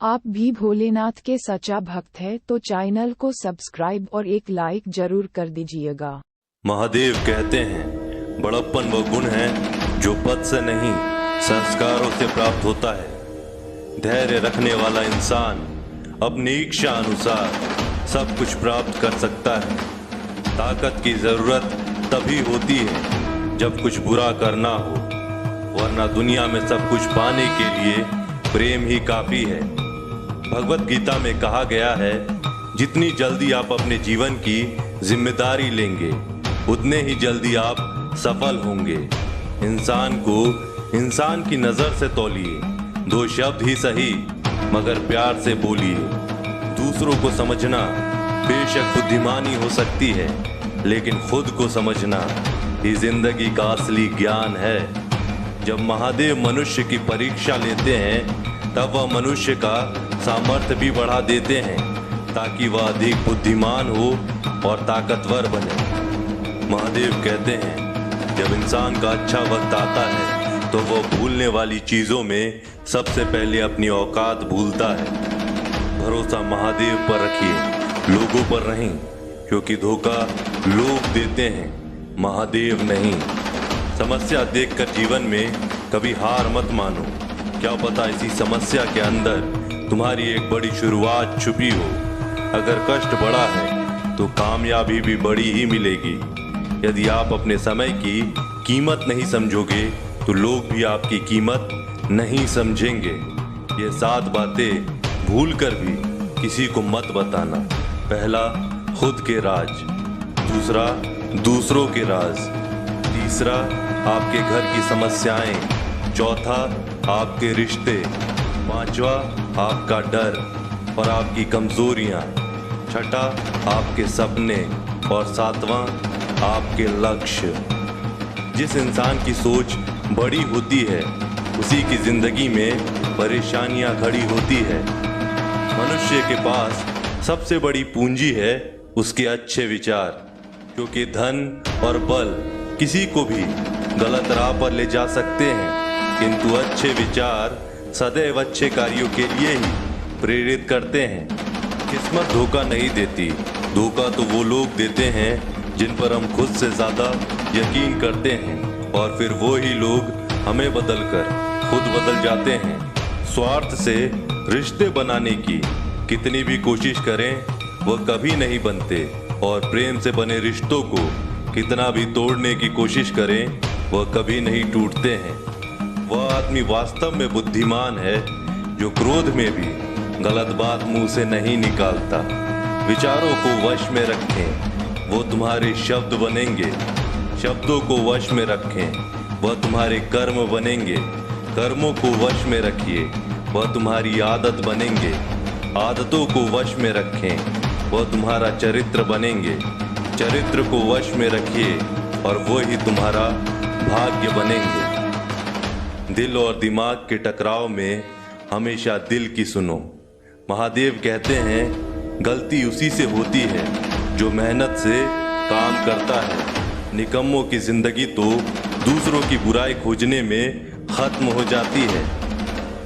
आप भी भोलेनाथ के सच्चा भक्त है तो चैनल को सब्सक्राइब और एक लाइक जरूर कर दीजिएगा। महादेव कहते हैं बड़प्पन वो गुण है जो पद से नहीं संस्कारों से प्राप्त होता है। धैर्य रखने वाला इंसान अपनी इच्छा अनुसार सब कुछ प्राप्त कर सकता है। ताकत की जरूरत तभी होती है जब कुछ बुरा करना हो, वरना दुनिया में सब कुछ पाने के लिए प्रेम ही काफी है। भगवत गीता में कहा गया है, जितनी जल्दी आप अपने जीवन की जिम्मेदारी लेंगे उतने ही जल्दी आप सफल होंगे। इंसान को इंसान की नजर से तौलिए, दो शब्द ही सही मगर प्यार से बोलिए। दूसरों को समझना बेशक बुद्धिमानी हो सकती है, लेकिन खुद को समझना ही जिंदगी का असली ज्ञान है। जब महादेव मनुष्य की परीक्षा लेते हैं तब वह मनुष्य का सामर्थ्य भी बढ़ा देते हैं ताकि वह अधिक बुद्धिमान हो और ताकतवर बने। महादेव कहते हैं जब इंसान का अच्छा वक्त आता है तो वह भूलने वाली चीजों में सबसे पहले अपनी औकात भूलता है। भरोसा महादेव पर रखिए, लोगों पर नहीं, क्योंकि धोखा लोग देते हैं, महादेव नहीं। समस्या देखकर जीवन में कभी हार मत मानो, क्या पता इसी समस्या के अंदर तुम्हारी एक बड़ी शुरुआत छुपी हो। अगर कष्ट बड़ा है तो कामयाबी भी बड़ी ही मिलेगी। यदि आप अपने समय की कीमत नहीं समझोगे तो लोग भी आपकी कीमत नहीं समझेंगे। ये 7 बातें भूलकर भी किसी को मत बताना। पहला, खुद के राज। दूसरा, दूसरों के राज। तीसरा, आपके घर की समस्याएं। चौथा, आपके रिश्ते। पांचवा, आपका डर और आपकी कमजोरियां। छठा, आपके सपने। और सातवां, आपके लक्ष्य। जिस इंसान की सोच बड़ी होती है उसी की जिंदगी में परेशानियां खड़ी होती है। मनुष्य के पास सबसे बड़ी पूंजी है उसके अच्छे विचार, क्योंकि धन और बल किसी को भी गलत राह पर ले जा सकते हैं, किंतु अच्छे विचार सदैव अच्छे कार्यों के लिए ही प्रेरित करते हैं। किस्मत धोखा नहीं देती, धोखा तो वो लोग देते हैं जिन पर हम खुद से ज्यादा यकीन करते हैं, और फिर वो ही लोग हमें बदलकर खुद बदल जाते हैं। स्वार्थ से रिश्ते बनाने की कितनी भी कोशिश करें वह कभी नहीं बनते, और प्रेम से बने रिश्तों को कितना भी तोड़ने की कोशिश करें वह कभी नहीं टूटते हैं। वह आदमी वास्तव में बुद्धिमान है जो क्रोध में भी गलत बात मुंह से नहीं निकालता। विचारों को वश में रखें, वो तुम्हारे शब्द बनेंगे। शब्दों को वश में रखें, वह तुम्हारे कर्म बनेंगे। कर्मों को वश में रखिए, वह तुम्हारी आदत बनेंगे। आदतों को वश में रखें, वह तुम्हारा चरित्र बनेंगे। चरित्र को वश में रखिए और वो ही तुम्हारा भाग्य बनेंगे। दिल और दिमाग के टकराव में हमेशा दिल की सुनो। महादेव कहते हैं गलती उसी से होती है जो मेहनत से काम करता है। निकम्मों की जिंदगी तो दूसरों की बुराई खोजने में खत्म हो जाती है।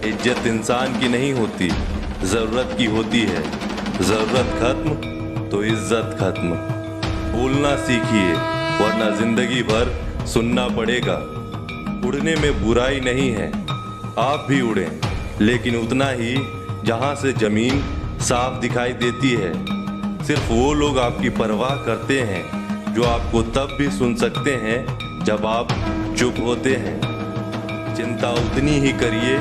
इज्जत इंसान की नहीं होती, जरूरत की होती है। जरूरत खत्म तो इज्जत खत्म। बोलना सीखिए, वरना जिंदगी भर सुनना पड़ेगा। उड़ने में बुराई नहीं है, आप भी उड़ें, लेकिन उतना ही जहां से जमीन साफ दिखाई देती है। सिर्फ वो लोग आपकी परवाह करते हैं जो आपको तब भी सुन सकते हैं जब आप चुप होते हैं। चिंता उतनी ही करिए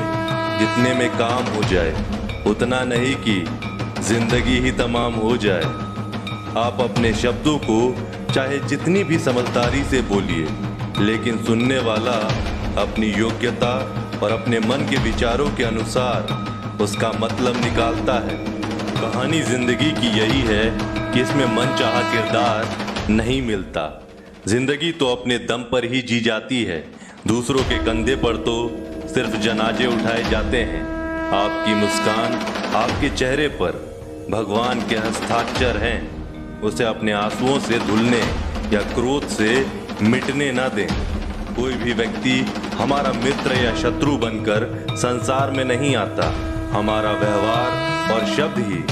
जितने में काम हो जाए, उतना नहीं कि जिंदगी ही तमाम हो जाए। आप अपने शब्दों को चाहे जितनी भी समझदारी से बोलिए, लेकिन सुनने वाला अपनी योग्यता और अपने मन के विचारों के अनुसार उसका मतलब निकालता है। कहानी जिंदगी की यही है कि इसमें मनचाहा किरदार नहीं मिलता। जिंदगी तो अपने दम पर ही जी जाती है, दूसरों के कंधे पर तो सिर्फ जनाजे उठाए जाते हैं। आपकी मुस्कान, आपके चेहरे पर भगवान के हस्ताक्षर हैं, उसे अपने आंसुओं से धुलने या क्रोध से मिटने ना दें। कोई भी व्यक्ति हमारा मित्र या शत्रु बनकर संसार में नहीं आता, हमारा व्यवहार और शब्द ही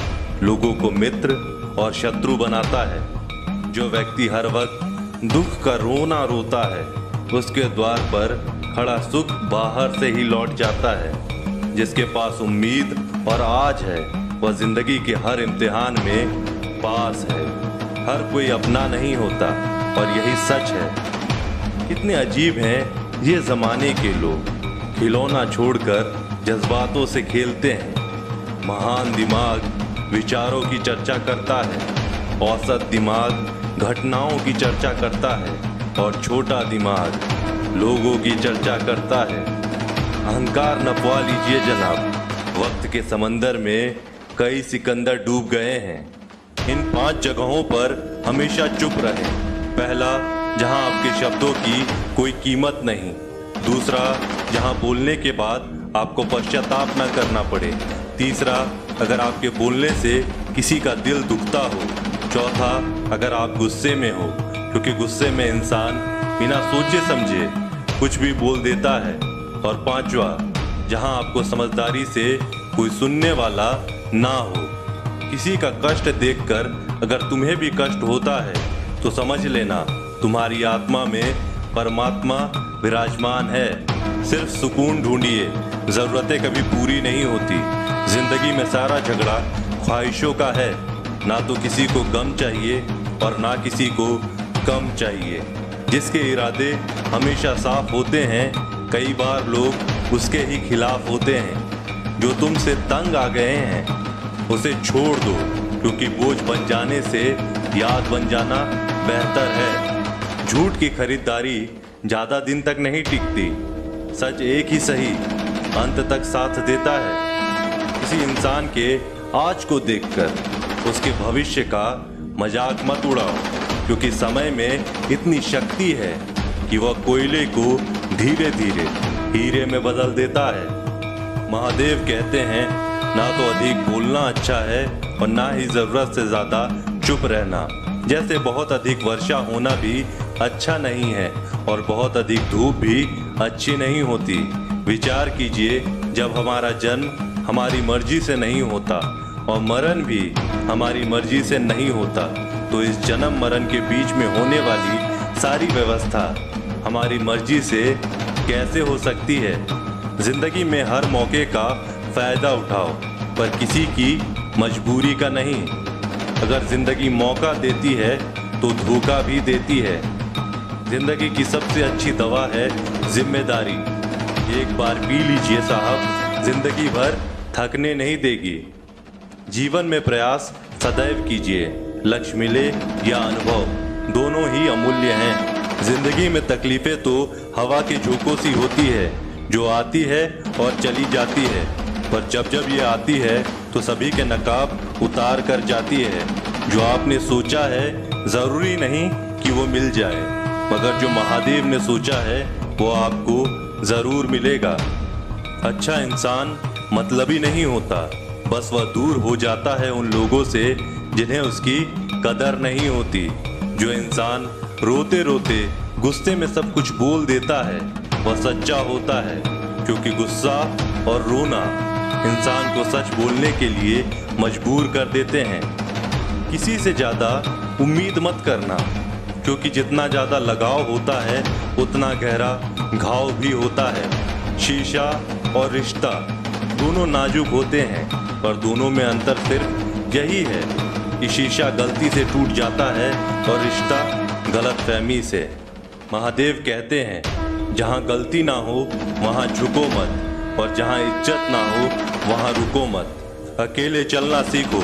लोगों को मित्र और शत्रु बनाता है। जो व्यक्ति हर वक्त दुख का रोना रोता है, उसके द्वार पर खड़ा सुख बाहर से ही लौट जाता है। जिसके पास उम्मीद और आज है, वह जिंदगी के हर इम्तिहान में पास है। हर कोई अपना नहीं होता और यही सच है। कितने अजीब हैं ये जमाने के लोग, खिलौना छोड़कर जज्बातों से खेलते हैं। महान दिमाग विचारों की चर्चा करता है, औसत दिमाग घटनाओं की चर्चा करता है और छोटा दिमाग लोगों की चर्चा करता है। अहंकार नपवा लीजिए जनाब, वक्त के समंदर में कई सिकंदर डूब गए हैं। इन 5 जगहों पर हमेशा चुप रहें। पहला, जहां आपके शब्दों की कोई कीमत नहीं। दूसरा, जहां बोलने के बाद आपको पश्चाताप न करना पड़े। तीसरा, अगर आपके बोलने से किसी का दिल दुखता हो। चौथा, अगर आप गुस्से में हो, क्योंकि गुस्से में इंसान बिना सोचे समझे कुछ भी बोल देता है। और पांचवा, जहां आपको समझदारी से कोई सुनने वाला ना हो। किसी का कष्ट देखकर अगर तुम्हें भी कष्ट होता है तो समझ लेना तुम्हारी आत्मा में परमात्मा विराजमान है। सिर्फ सुकून ढूंढिए, जरूरतें कभी पूरी नहीं होती। जिंदगी में सारा झगड़ा ख्वाहिशों का है। ना तो किसी को गम चाहिए और ना किसी को कम चाहिए। जिसके इरादे हमेशा साफ होते हैं, कई बार लोग उसके ही खिलाफ होते हैं। जो तुमसे तंग आ गए हैं उसे छोड़ दो, क्योंकि बोझ बन जाने से याद बन जाना बेहतर है। झूठ की खरीदारी ज्यादा दिन तक नहीं टिकती। सच एक ही सही अंत तक साथ देता है। किसी इंसान के आज को देखकर उसके भविष्य का मजाक मत उड़ाओ, क्योंकि समय में इतनी शक्ति है कि वह कोयले को धीरे धीरे हीरे में बदल देता है। महादेव कहते हैं, ना तो अधिक बोलना अच्छा है और ना ही जरूरत से ज्यादा चुप रहना। जैसे बहुत अधिक वर्षा होना भी अच्छा नहीं है और बहुत अधिक धूप भी अच्छी नहीं होती। विचार कीजिए, जब हमारा जन्म हमारी मर्जी से नहीं होता और मरण भी हमारी मर्जी से नहीं होता, तो इस जन्म मरण के बीच में होने वाली सारी व्यवस्था हमारी मर्जी से कैसे हो सकती है। जिंदगी में हर मौके का फायदा उठाओ, पर किसी की मजबूरी का नहीं। अगर जिंदगी मौका देती है तो धोखा भी देती है। जिंदगी की सबसे अच्छी दवा है जिम्मेदारी। एक बार पी लीजिए साहब, जिंदगी भर थकने नहीं देगी। जीवन में प्रयास सदैव कीजिए, लक्ष्य मिले या अनुभव, दोनों ही अमूल्य हैं। जिंदगी में तकलीफें तो हवा के झोंकों सी होती है, जो आती है और चली जाती है, पर जब जब ये आती है तो सभी के नकाब उतार कर जाती है। जो आपने सोचा है जरूरी नहीं कि वो मिल जाए, मगर जो महादेव ने सोचा है वो आपको जरूर मिलेगा। अच्छा इंसान मतलबी नहीं होता, बस वह दूर हो जाता है उन लोगों से जिन्हें उसकी कदर नहीं होती। जो इंसान रोते रोते गुस्से में सब कुछ बोल देता है वह सच्चा होता है, क्योंकि गुस्सा और रोना इंसान को सच बोलने के लिए मजबूर कर देते हैं। किसी से ज़्यादा उम्मीद मत करना, क्योंकि जितना ज़्यादा लगाव होता है उतना गहरा घाव भी होता है। शीशा और रिश्ता दोनों नाजुक होते हैं, पर दोनों में अंतर सिर्फ यही है कि शीशा गलती से टूट जाता है और रिश्ता गलतफहमी से। महादेव कहते हैं, जहाँ गलती ना हो वहाँ झुको मत, और जहाँ इज्जत ना हो वहाँ रुको मत। अकेले चलना सीखो,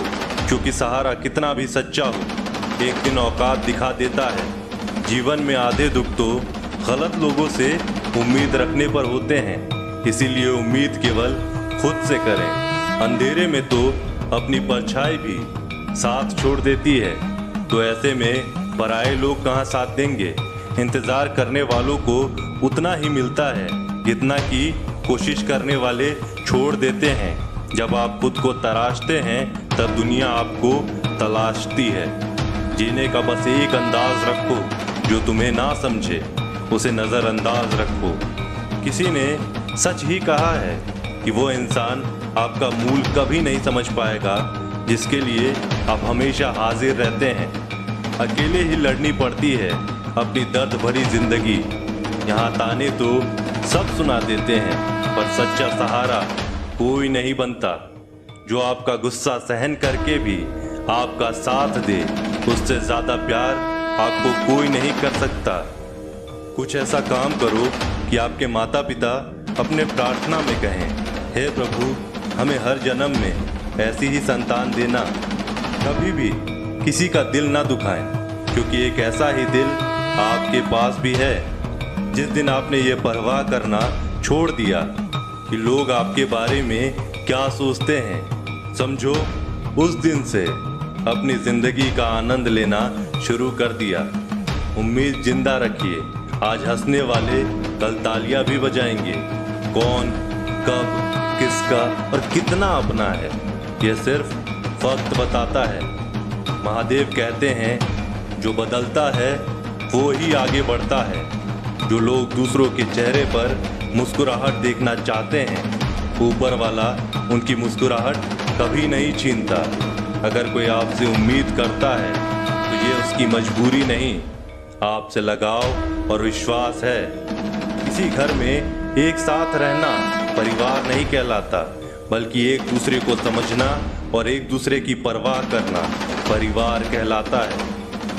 क्योंकि सहारा कितना भी सच्चा हो एक दिन औकात दिखा देता है। जीवन में आधे दुख तो गलत लोगों से उम्मीद रखने पर होते हैं, इसीलिए उम्मीद केवल खुद से करें। अंधेरे में तो अपनी परछाई भी साथ छोड़ देती है, तो ऐसे में पराये लोग कहाँ साथ देंगे। इंतजार करने वालों को उतना ही मिलता है जितना कि कोशिश करने वाले छोड़ देते हैं। जब आप खुद को तराशते हैं तब दुनिया आपको तलाशती है। जीने का बस एक अंदाज रखो, जो तुम्हें ना समझे उसे नज़रअंदाज रखो। किसी ने सच ही कहा है कि वो इंसान आपका मूल कभी नहीं समझ पाएगा, जिसके लिए आप हमेशा हाजिर रहते हैं। अकेले ही लड़नी पड़ती है अपनी दर्द भरी जिंदगी। यहाँ ताने तो सब सुना देते हैं, पर सच्चा सहारा कोई नहीं बनता। जो आपका गुस्सा सहन करके भी आपका साथ दे, उससे ज्यादा प्यार आपको कोई नहीं कर सकता। कुछ ऐसा काम करो कि आपके माता पिता अपने प्रार्थना में कहें, हे प्रभु, हमें हर जन्म में ऐसी ही संतान देना। कभी भी किसी का दिल ना दुखाएं, क्योंकि एक ऐसा ही दिल आपके पास भी है। जिस दिन आपने ये परवाह करना छोड़ दिया कि लोग आपके बारे में क्या सोचते हैं, समझो उस दिन से अपनी जिंदगी का आनंद लेना शुरू कर दिया। उम्मीद जिंदा रखिए, आज हंसने वाले कल तालियां भी बजाएंगे। कौन, कब, किसका और कितना अपना है, यह सिर्फ वक्त बताता है। महादेव कहते हैं, जो बदलता है वो ही आगे बढ़ता है। जो लोग दूसरों के चेहरे पर मुस्कुराहट देखना चाहते हैं, ऊपर वाला उनकी मुस्कुराहट कभी नहीं छीनता। अगर कोई आपसे उम्मीद करता है तो ये उसकी मजबूरी नहीं, आपसे लगाव और विश्वास है। किसी घर में एक साथ रहना परिवार नहीं कहलाता, बल्कि एक दूसरे को समझना और एक दूसरे की परवाह करना परिवार कहलाता है।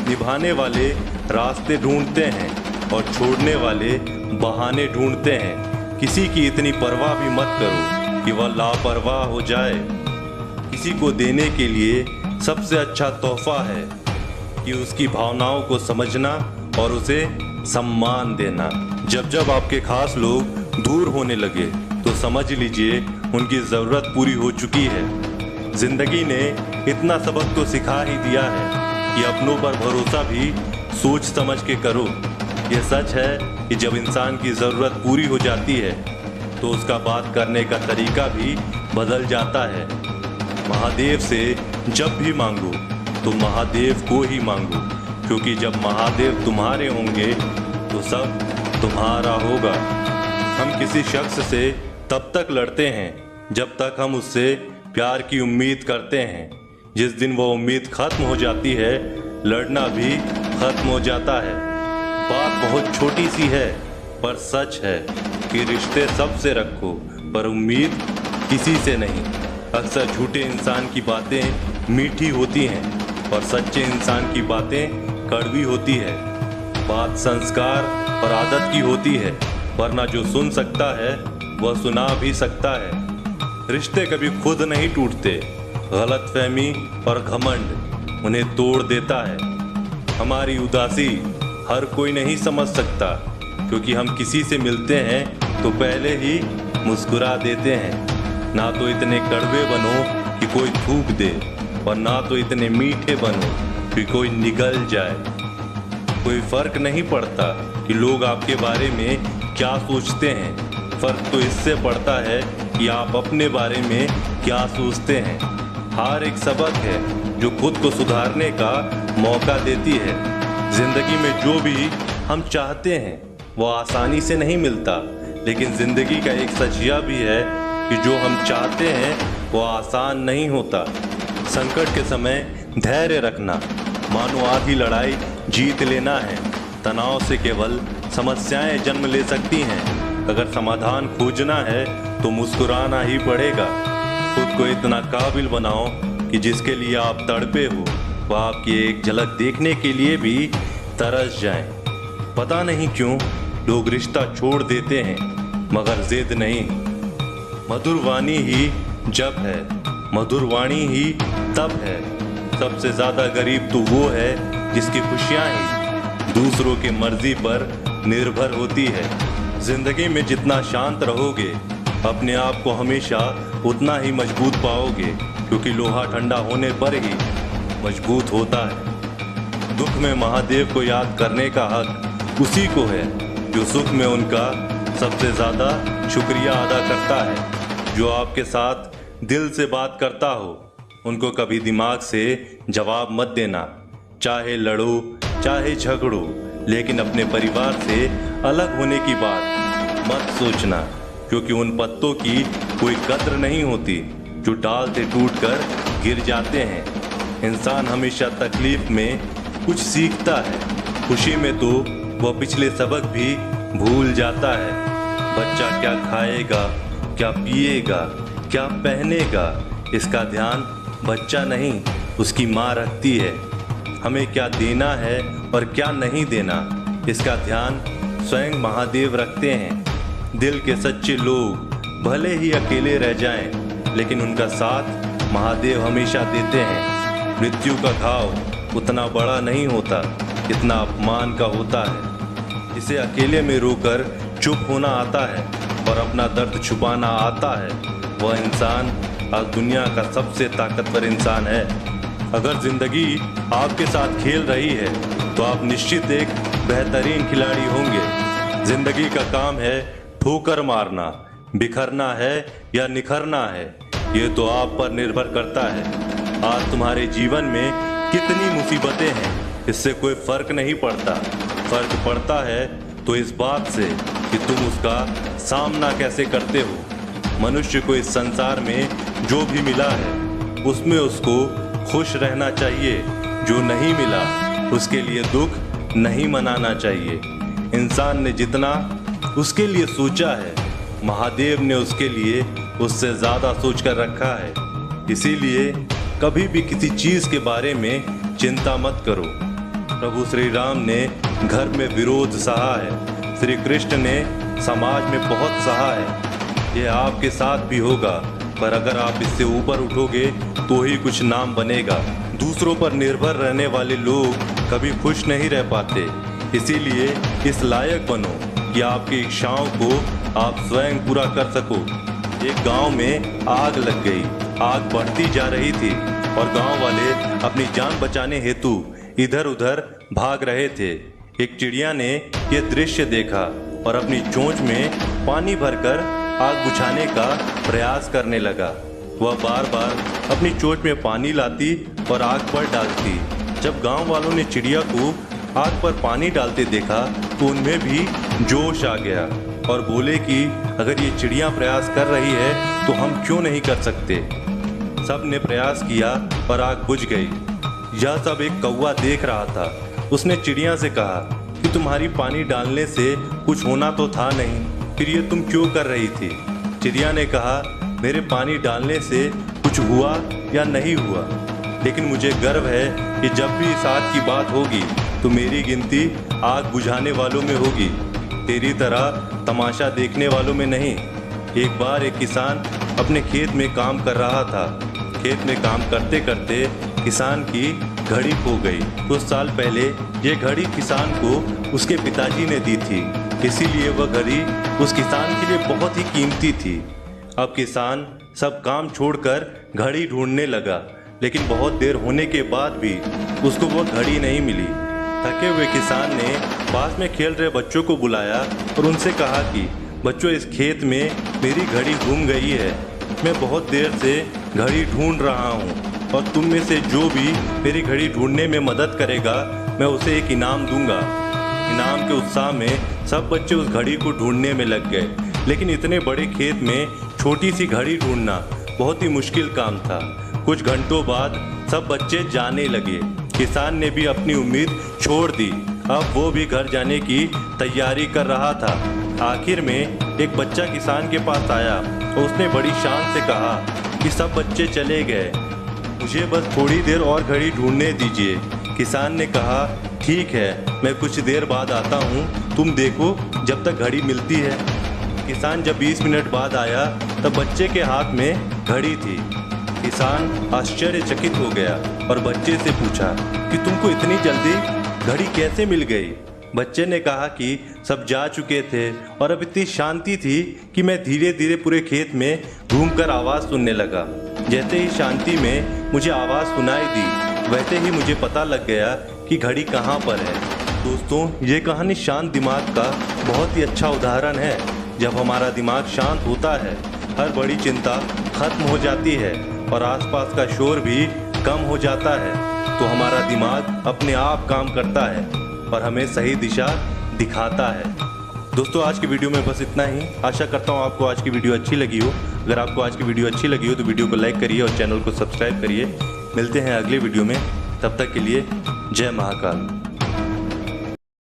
निभाने वाले रास्ते ढूंढते हैं और छोड़ने वाले बहाने ढूंढते हैं। किसी की इतनी परवाह भी मत करो कि वह लापरवाह हो जाए। किसी को देने के लिए सबसे अच्छा तोहफा है कि उसकी भावनाओं को समझना और उसे सम्मान देना। जब जब आपके खास लोग दूर होने लगे तो समझ लीजिए उनकी ज़रूरत पूरी हो चुकी है। जिंदगी ने इतना सबक तो सिखा ही दिया है कि अपनों पर भरोसा भी सोच समझ के करो। यह सच है कि जब इंसान की ज़रूरत पूरी हो जाती है तो उसका बात करने का तरीका भी बदल जाता है। महादेव से जब भी मांगो तो महादेव को ही मांगो, क्योंकि जब महादेव तुम्हारे होंगे तो सब तुम्हारा होगा। हम किसी शख्स से तब तक लड़ते हैं जब तक हम उससे प्यार की उम्मीद करते हैं। जिस दिन वो उम्मीद खत्म हो जाती है, लड़ना भी खत्म हो जाता है। बात बहुत छोटी सी है, पर सच है कि रिश्ते सबसे रखो, पर उम्मीद किसी से नहीं। अक्सर झूठे इंसान की बातें मीठी होती हैं और सच्चे इंसान की बातें कड़वी होती है। बात संस्कार और आदत की होती है, वरना जो सुन सकता है वह सुना भी सकता है। रिश्ते कभी खुद नहीं टूटते, गलतफहमी और घमंड उन्हें तोड़ देता है। हमारी उदासी हर कोई नहीं समझ सकता, क्योंकि हम किसी से मिलते हैं तो पहले ही मुस्कुरा देते हैं। ना तो इतने कड़वे बनो कि कोई थूक दे, और ना तो इतने मीठे बनो कि कोई निगल जाए। कोई फर्क नहीं पड़ता कि लोग आपके बारे में क्या सोचते हैं, फर्क तो इससे पड़ता है कि आप अपने बारे में क्या सोचते हैं। हार एक सबक है जो खुद को सुधारने का मौका देती है। जिंदगी में जो भी हम चाहते हैं वो आसानी से नहीं मिलता, लेकिन जिंदगी का एक सच यह भी है कि जो हम चाहते हैं वो आसान नहीं होता। संकट के समय धैर्य रखना मानो आधी लड़ाई जीत लेना है। तनाव से केवल समस्याएं जन्म ले सकती हैं। अगर समाधान खोजना है तो मुस्कुराना ही पड़ेगा। खुद को इतना काबिल बनाओ कि जिसके लिए आप तड़पे हो वह आपकी एक झलक देखने के लिए भी तरस जाएं। पता नहीं क्यों लोग रिश्ता छोड़ देते हैं, मगर जिद नहीं। मधुर वाणी ही जब है, मधुर वाणी ही तब है। सबसे ज्यादा गरीब तो वो है जिसकी खुशियां ही दूसरों की मर्जी पर निर्भर होती है। जिंदगी में जितना शांत रहोगे, अपने आप को हमेशा उतना ही मजबूत पाओगे, क्योंकि लोहा ठंडा होने पर ही मजबूत होता है। दुख में महादेव को याद करने का हक उसी को है जो सुख में उनका सबसे ज़्यादा शुक्रिया अदा करता है। जो आपके साथ दिल से बात करता हो उनको कभी दिमाग से जवाब मत देना। चाहे लड़ो चाहे झगड़ो, लेकिन अपने परिवार से अलग होने की बात मत सोचना, क्योंकि उन पत्तों की कोई कद्र नहीं होती जो डाल से टूटकर गिर जाते हैं। इंसान हमेशा तकलीफ में कुछ सीखता है, खुशी में तो वह पिछले सबक भी भूल जाता है। बच्चा क्या खाएगा, क्या पिएगा, क्या पहनेगा, इसका ध्यान बच्चा नहीं उसकी माँ रखती है। हमें क्या देना है और क्या नहीं देना, इसका ध्यान स्वयं महादेव रखते हैं। दिल के सच्चे लोग भले ही अकेले रह जाएं, लेकिन उनका साथ महादेव हमेशा देते हैं। मृत्यु का घाव उतना बड़ा नहीं होता जितना अपमान का होता है। जिसे अकेले में रोकर चुप होना आता है और अपना दर्द छुपाना आता है, वह इंसान आज दुनिया का सबसे ताकतवर इंसान है। अगर जिंदगी आपके साथ खेल रही है तो आप निश्चित एक बेहतरीन खिलाड़ी होंगे। जिंदगी का काम है ठोकर मारना, बिखरना है या निखरना है, ये तो आप पर निर्भर करता है। आज तुम्हारे जीवन में कितनी मुसीबतें हैं, इससे कोई फर्क नहीं पड़ता। फर्क पड़ता है तो इस बात से कि तुम उसका सामना कैसे करते हो। मनुष्य को इस संसार में जो भी मिला है उसमें उसको खुश रहना चाहिए। जो नहीं मिला उसके लिए दुख नहीं मनाना चाहिए। इंसान ने जितना उसके लिए सोचा है, महादेव ने उसके लिए उससे ज़्यादा सोच कर रखा है। इसीलिए कभी भी किसी चीज़ के बारे में चिंता मत करो। प्रभु श्री राम ने घर में विरोध सहा है, श्री कृष्ण ने समाज में बहुत सहा है। यह आपके साथ भी होगा, पर अगर आप इससे ऊपर उठोगे तो ही कुछ नाम बनेगा। दूसरों पर निर्भर रहने वाले लोग कभी खुश नहीं रह पाते। इसीलिए इस लायक बनो कि आपकी इच्छाओं को आप स्वयं पूरा कर सको। एक गांव में आग लग गई। आग बढ़ती जा रही थी और गांव वाले अपनी जान बचाने हेतु इधर उधर भाग रहे थे। एक चिड़िया ने यह दृश्य देखा और अपनी चोंच में पानी भरकर आग बुझाने का प्रयास करने लगा। वह बार बार अपनी चोंच में पानी लाती और आग पर डालती। जब गांव वालों ने चिड़िया को आग पर पानी डालते देखा तो उनमें भी जोश आ गया और बोले कि अगर ये चिड़िया प्रयास कर रही है तो हम क्यों नहीं कर सकते। सब ने प्रयास किया और आग बुझ गई। यह सब एक कौवा देख रहा था। उसने चिड़िया से कहा कि तुम्हारी पानी डालने से कुछ होना तो था नहीं, फिर ये तुम क्यों कर रही थी। चिड़िया ने कहा, मेरे पानी डालने से कुछ हुआ या नहीं हुआ, लेकिन मुझे गर्व है कि जब भी इस आग की बात होगी तो मेरी गिनती आग बुझाने वालों में होगी, तेरी तरह तमाशा देखने वालों में नहीं। एक बार एक किसान अपने खेत में काम कर रहा था। खेत में काम करते करते किसान की घड़ी खो गई। कुछ साल पहले ये घड़ी किसान को उसके पिताजी ने दी थी, इसीलिए वह घड़ी उस किसान के लिए बहुत ही कीमती थी। अब किसान सब काम छोड़कर घड़ी ढूंढने लगा, लेकिन बहुत देर होने के बाद भी उसको वह घड़ी नहीं मिली। थके हुए किसान ने पास में खेल रहे बच्चों को बुलाया और उनसे कहा कि बच्चों, इस खेत में मेरी घड़ी गुम गई है। मैं बहुत देर से घड़ी ढूंढ रहा हूँ और तुम में से जो भी मेरी घड़ी ढूंढने में मदद करेगा मैं उसे एक इनाम दूंगा। इनाम के उत्साह में सब बच्चे उस घड़ी को ढूंढने में लग गए, लेकिन इतने बड़े खेत में छोटी सी घड़ी ढूंढना बहुत ही मुश्किल काम था। कुछ घंटों बाद सब बच्चे जाने लगे। किसान ने भी अपनी उम्मीद छोड़ दी। अब वो भी घर जाने की तैयारी कर रहा था। आखिर में एक बच्चा किसान के पास आया और उसने बड़ी शान से कहा कि सब बच्चे चले गए, मुझे बस थोड़ी देर और घड़ी ढूंढने दीजिए। किसान ने कहा, ठीक है, मैं कुछ देर बाद आता हूँ, तुम देखो जब तक घड़ी मिलती है। किसान जब 20 मिनट बाद आया तब बच्चे के हाथ में घड़ी थी। किसान आश्चर्यचकित हो गया और बच्चे से पूछा कि तुमको इतनी जल्दी घड़ी कैसे मिल गई। बच्चे ने कहा कि सब जा चुके थे और अब इतनी शांति थी कि मैं धीरे धीरे पूरे खेत में घूमकर आवाज़ सुनने लगा। जैसे ही शांति में मुझे आवाज़ सुनाई दी, वैसे ही मुझे पता लग गया कि घड़ी कहाँ पर है। दोस्तों, ये कहानी शांत दिमाग का बहुत ही अच्छा उदाहरण है। जब हमारा दिमाग शांत होता है, हर बड़ी चिंता खत्म हो जाती है और आसपास का शोर भी कम हो जाता है, तो हमारा दिमाग अपने आप काम करता है और हमें सही दिशा दिखाता है। दोस्तों आज की वीडियो में बस इतना ही। आशा करता हूँ आपको आज की वीडियो अच्छी लगी हो। अगर आपको आज की वीडियो अच्छी लगी हो तो वीडियो को लाइक करिए और चैनल को सब्सक्राइब करिए। मिलते हैं अगले वीडियो में, तब तक के लिए जय महाकाल।